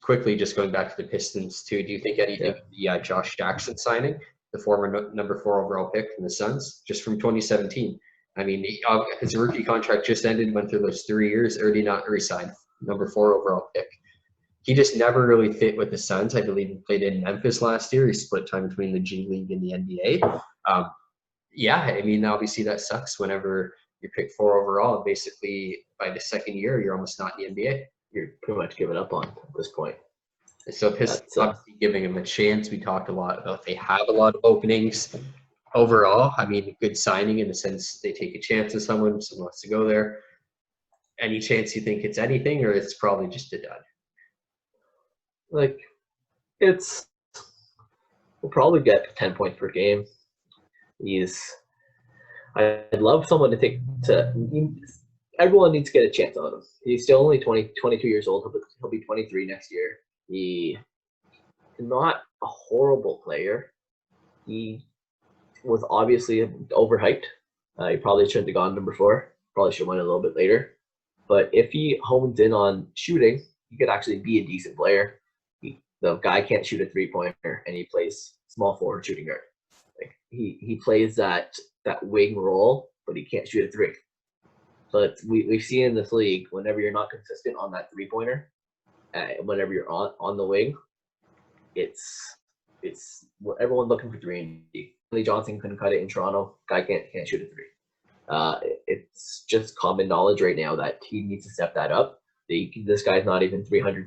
quickly, just going back to the Pistons too, do you think anything of the Josh Jackson signing, the former number 4 overall pick from the Suns, just from 2017? I mean, his rookie contract just ended, went through those 3 years, already not re-signed, number 4 overall pick. He just never really fit with the Suns. I believe he played in Memphis last year. He split time between the G League and the NBA. Yeah, I mean, obviously that sucks whenever you pick 4 overall. Basically, by the second year, you're almost not in the NBA. You're pretty much giving up on at this point. So Pistons obviously giving him a chance. We talked a lot about they have a lot of openings. Overall, I mean, good signing in the sense they take a chance on someone wants to go there. Any chance you think it's anything, or it's probably just a dud? Like, we'll probably get 10 points per game. I'd love someone everyone needs to get a chance on him. He's still only 22 years old. He'll be 23 next year. He is not a horrible player. He was obviously overhyped. He probably shouldn't have gone number 4. Probably should have went a little bit later. But if he hones in on shooting, he could actually be a decent player. The guy can't shoot a 3-pointer, and he plays small forward shooting guard. Like he plays that wing role, but he can't shoot a 3. So we've seen in this league, whenever you're not consistent on that 3-pointer, whenever you're on the wing, it's everyone looking for 3 and D. Lee Johnson couldn't cut it in Toronto. Guy can't shoot a 3. It's just common knowledge right now that he needs to step that up. This guy's not even 300%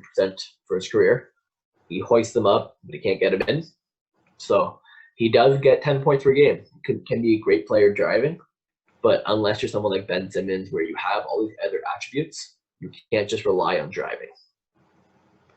for his career. He hoists them up, but he can't get them in. So he does get 10 points per game. Can be a great player driving, but unless you're someone like Ben Simmons, where you have all these other attributes, you can't just rely on driving.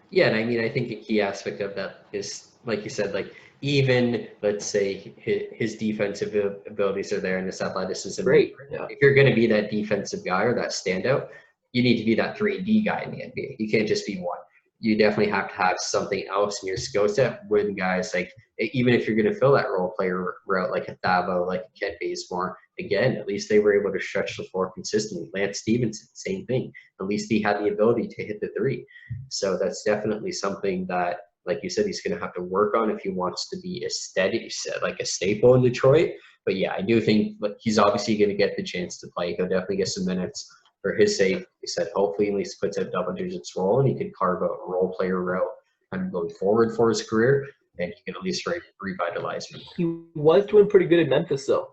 Yeah, and I mean, I think a key aspect of that is, like you said, like even let's say his defensive abilities are there and his athleticism. Great. Yeah. If you're going to be that defensive guy or that standout, you need to be that 3D guy in the NBA. You can't just be one. You definitely have to have something else in your skill set with guys like, even if you're going to fill that role player route like a Thabo, like a Kent Bazemore, again, at least they were able to stretch the floor consistently. Lance Stevenson, same thing. At least he had the ability to hit the 3. So that's definitely something that, like you said, he's going to have to work on if he wants to be a steady, like a staple in Detroit. But yeah, I do think he's obviously going to get the chance to play. He'll definitely get some minutes. For his sake, he said hopefully at least puts a double digits role and he can carve out a role player route kind of going forward for his career, and he can at least revitalize him. He was doing pretty good in Memphis, though.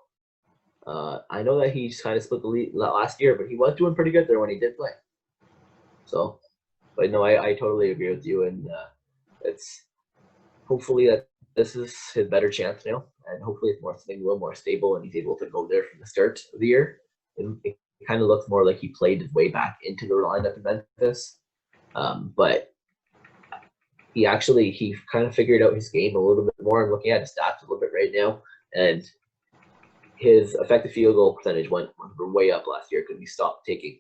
I know that he kind of split the lead last year, but he was doing pretty good there when he did play. So, but no, I totally agree with you, and it's hopefully that this is his better chance now, and hopefully it's something a little more stable, and he's able to go there from the start of the year. And it kind of looks more like he played his way back into the lineup in Memphis, but he kind of figured out his game a little bit more. I'm looking at his stats a little bit right now, and his effective field goal percentage went way up last year because he stopped taking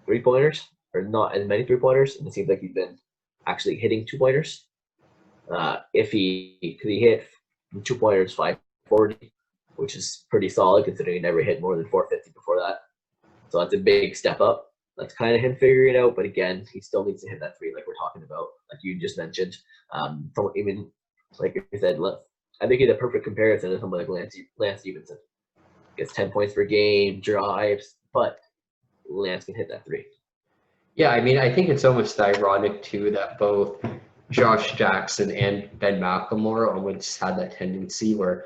3-pointers, or not as many 3-pointers, and it seems like he's been actually hitting 2-pointers. If he hit 2-pointers 540, which is pretty solid considering he never hit more than 450 before that. So that's a big step up. That's kind of him figuring it out, but again, he still needs to hit that 3 like we're talking about, like you just mentioned. Even like you said, I think he's a perfect comparison to someone like Lance Stevenson. Gets 10 points per game, drives, but Lance can hit that 3. Yeah, I mean, I think it's almost ironic too that both Josh Jackson and Ben McLemore almost had that tendency where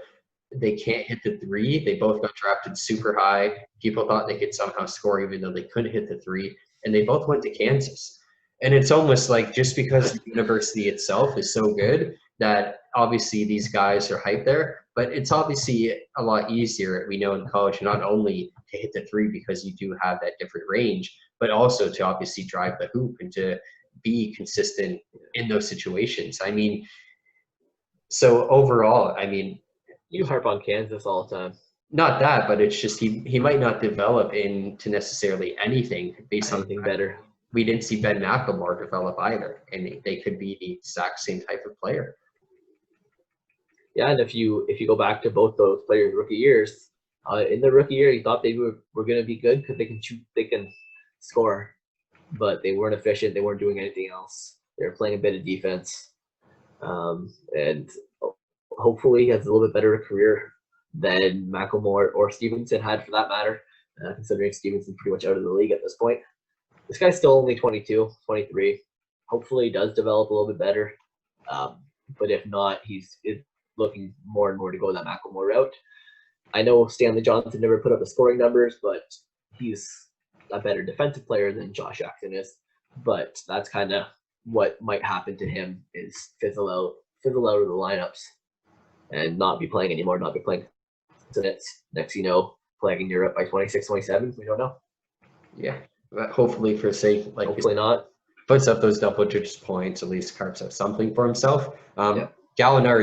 they can't hit the 3. They both got drafted super high. People thought they could somehow score even though they couldn't hit the 3. And they both went to Kansas. And it's almost like just because the university itself is so good that obviously these guys are hyped there, but it's obviously a lot easier, we know, in college, not only to hit the 3 because you do have that different range, but also to obviously drive the hoop and to be consistent in those situations. I mean, so overall, I mean, you harp on Kansas all the time. Not that, but it's just he might not develop into necessarily anything based on anything better. We didn't see Ben McLemore develop either, and they could be the exact same type of player. Yeah, and if you go back to both those players' rookie years, in their rookie year, you thought they were going to be good because they can shoot, they can score, but they weren't efficient. They weren't doing anything else. They're playing a bit of defense. And hopefully he has a little bit better career than McLemore or Stevenson had, for that matter, considering Stevenson's pretty much out of the league at this point. This guy's still only 22, 23. Hopefully he does develop a little bit better. But if not, he's looking more and more to go that McLemore route. I know Stanley Johnson never put up the scoring numbers, but he's a better defensive player than Josh Jackson is. But that's kind of what might happen to him, is fizzle out of the lineups and not be playing anymore, not be playing minutes. Next, playing in Europe by 26, 27. We don't know. Yeah, but hopefully for sake, like hopefully not. Puts up those double digit points, at least carves out something for himself. Gallinari